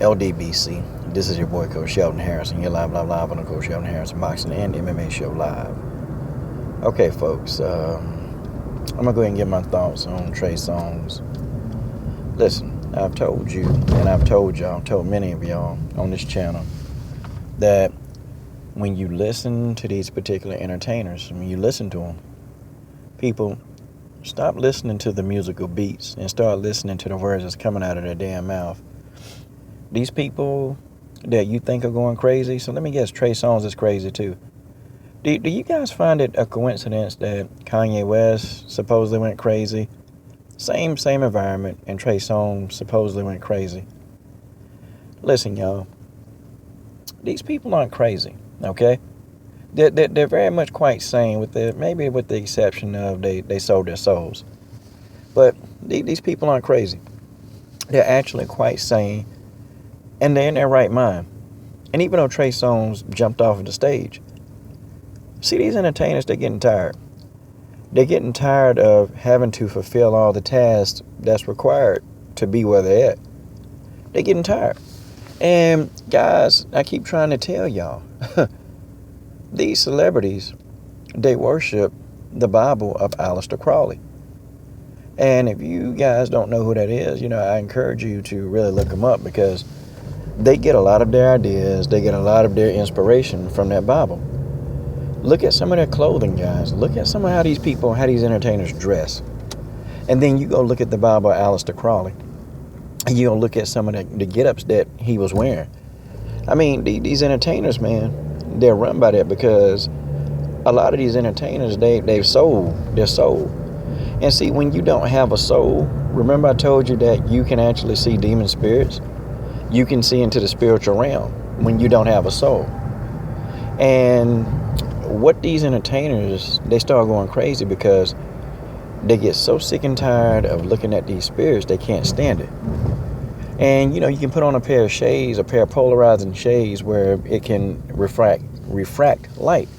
LDBC. This is your boy, Coach Shelton Harrison. You're live on the Coach Shelton Harrison Boxing and MMA Show live. Okay, folks. I'm going to go ahead and give my thoughts on Trey Songz. Listen, I've told you, and I've told y'all, told many of y'all on this channel, that when you listen to these particular entertainers, when you listen to them, people, stop listening to the musical beats and start listening to the words that's coming out of their damn mouth. These people that you think are going crazy, so let me guess, Trey Songz is crazy too. Do you guys find it a coincidence that Kanye West supposedly went crazy? Same environment, and Trey Songz supposedly went crazy. Listen, y'all, these people aren't crazy, okay? They're very much quite sane, maybe with the exception of they sold their souls. But these people aren't crazy. They're actually quite sane, and they're in their right mind. And even though Trey Songz jumped off of the stage, see, these entertainers, they're getting tired. They're getting tired of having to fulfill all the tasks that's required to be where they're at. They're getting tired. And guys, I keep trying to tell y'all, these celebrities, they worship the Bible of Aleister Crowley. And if you guys don't know who that is, I encourage you to really look them up, because they get a lot of their ideas, they get a lot of their inspiration from that Bible. Look at some of their clothing, guys. Look at some of how these entertainers dress. And then you go look at the Bible of Aleister Crowley, and you go look at some of the get-ups that he was wearing. I mean, these entertainers, man, they're run by that, because a lot of these entertainers, they've sold their soul. And see, when you don't have a soul, remember I told you that you can actually see demon spirits? You can see into the spiritual realm when you don't have a soul. And what these entertainers, they start going crazy because they get so sick and tired of looking at these spirits, they can't stand it. And you can put on a pair of shades, a pair of polarizing shades, where it can refract light.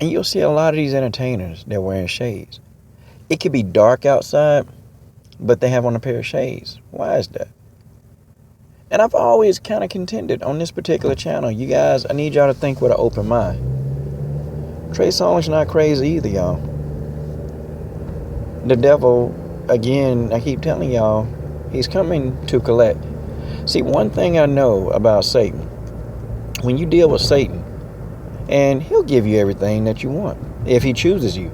And you'll see a lot of these entertainers, they're wearing shades. It could be dark outside, but they have on a pair of shades. Why is that? And I've always kind of contended on this particular channel, you guys, I need y'all to think with an open mind. Trey Songz not crazy either, y'all. The devil, again, I keep telling y'all, he's coming to collect. See, one thing I know about Satan, when you deal with Satan, and he'll give you everything that you want if he chooses you.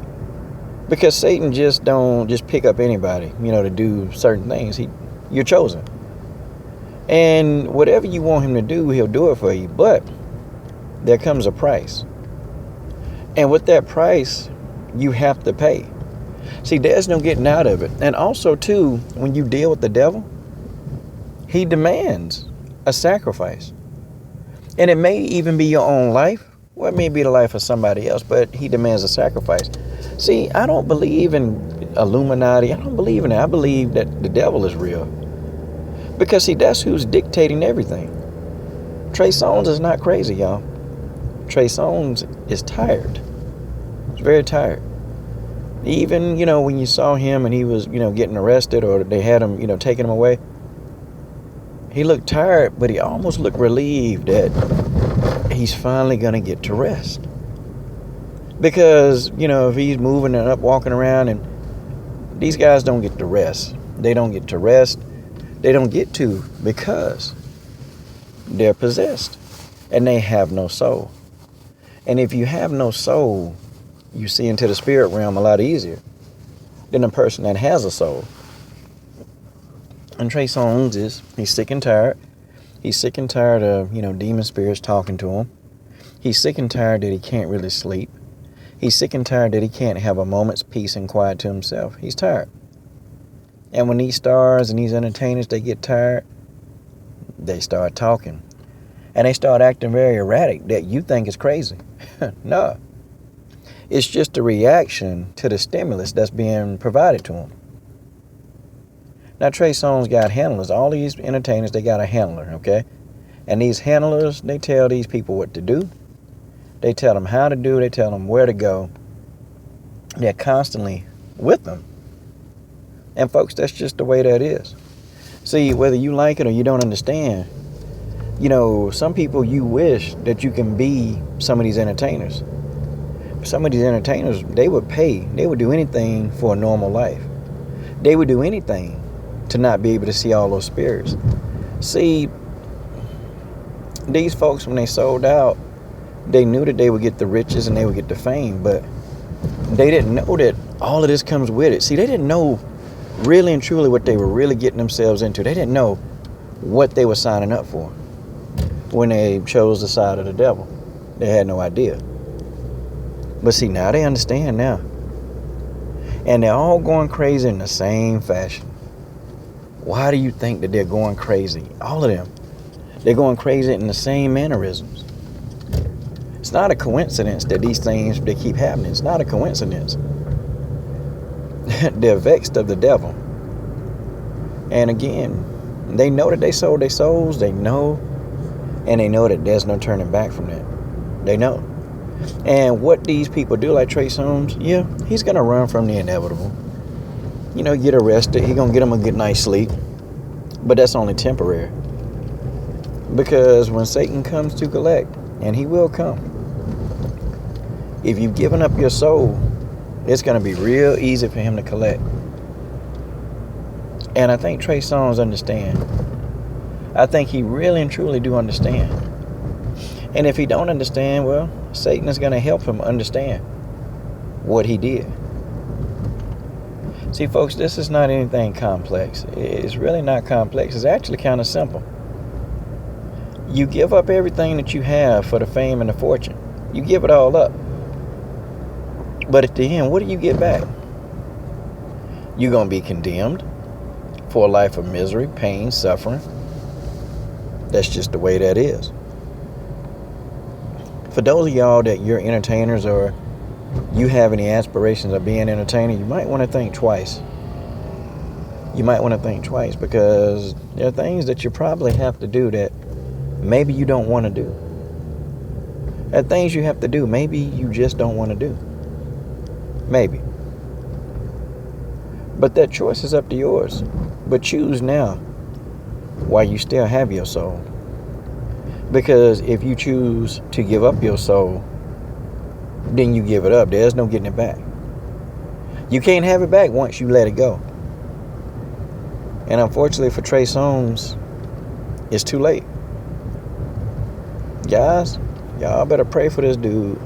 Because Satan don't pick up anybody, to do certain things. You're chosen. And whatever you want him to do, he'll do it for you. But there comes a price. And with that price, you have to pay. See, there's no getting out of it. And also, too, when you deal with the devil, he demands a sacrifice. And it may even be your own life. Or it may be the life of somebody else, but he demands a sacrifice. See, I don't believe in Illuminati. I don't believe in it. I believe that the devil is real. Because, see, that's who's dictating everything. Trey Songz is not crazy, y'all. Trey Songz is tired. He's very tired. Even, when you saw him and he was, getting arrested, or they had him, taking him away, he looked tired, but he almost looked relieved that he's finally going to get to rest. Because, if he's moving and up, walking around, and these guys don't get to rest. They don't get to rest. They don't get to, because they're possessed and they have no soul. And if you have no soul, you see into the spirit realm a lot easier than a person that has a soul. And Trey Songz he's sick and tired. He's sick and tired of, demon spirits talking to him. He's sick and tired that he can't really sleep. He's sick and tired that he can't have a moment's peace and quiet to himself. He's tired. And when these stars and these entertainers, they get tired, they start talking. And they start acting very erratic that you think is crazy. No. It's just a reaction to the stimulus that's being provided to them. Now, Trey Songz got handlers. All these entertainers, they got a handler, okay? And these handlers, they tell these people what to do. They tell them how to do. They tell them where to go. They're constantly with them. And folks, that's just the way that is. See, whether you like it or you don't understand, you know, some people, you wish that you can be some of these entertainers. Some of these entertainers, they would pay. They would do anything for a normal life. They would do anything to not be able to see all those spirits. See, these folks, when they sold out, they knew that they would get the riches and they would get the fame, but they didn't know that all of this comes with it. See, they didn't know really and truly what they were really getting themselves into. They didn't know what they were signing up for when they chose the side of the devil. They had no idea. But see, now they understand now. And they're all going crazy in the same fashion. Why do you think that they're going crazy? All of them. They're going crazy in the same mannerisms. It's not a coincidence that these things, they keep happening. It's not a coincidence. They're vexed of the devil. And again, they know that they sold their souls. They know. And they know that there's no turning back from that. They know. And what these people do, like Trey Songz, yeah, he's going to run from the inevitable. You know, get arrested. He's going to get him a good night's sleep. But that's only temporary. Because when Satan comes to collect, and he will come, if you've given up your soul, it's going to be real easy for him to collect. And I think Trey Songz understand. I think he really and truly do understand. And if he don't understand, well, Satan is going to help him understand what he did. See, folks, this is not anything complex. It's really not complex. It's actually kind of simple. You give up everything that you have for the fame and the fortune. You give it all up. But at the end, what do you get back? You're going to be condemned for a life of misery, pain, suffering. That's just the way that is. For those of y'all that you're entertainers or you have any aspirations of being an entertainer, you might want to think twice. You might want to think twice, because there are things that you probably have to do that maybe you don't want to do. There are things you have to do maybe you just don't want to do. Maybe. But that choice is up to yours. But choose now while you still have your soul. Because if you choose to give up your soul, then you give it up. There's no getting it back. You can't have it back once you let it go. And unfortunately for Trey Songz, it's too late. Guys, y'all better pray for this dude.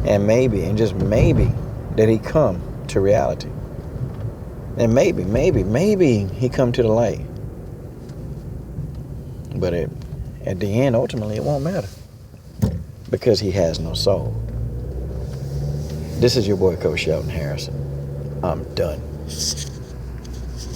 And maybe, and just maybe, that he come to reality. And maybe he come to the light. But at the end, ultimately, it won't matter. Because he has no soul. This is your boy, Coach Shelton Harrison. I'm done.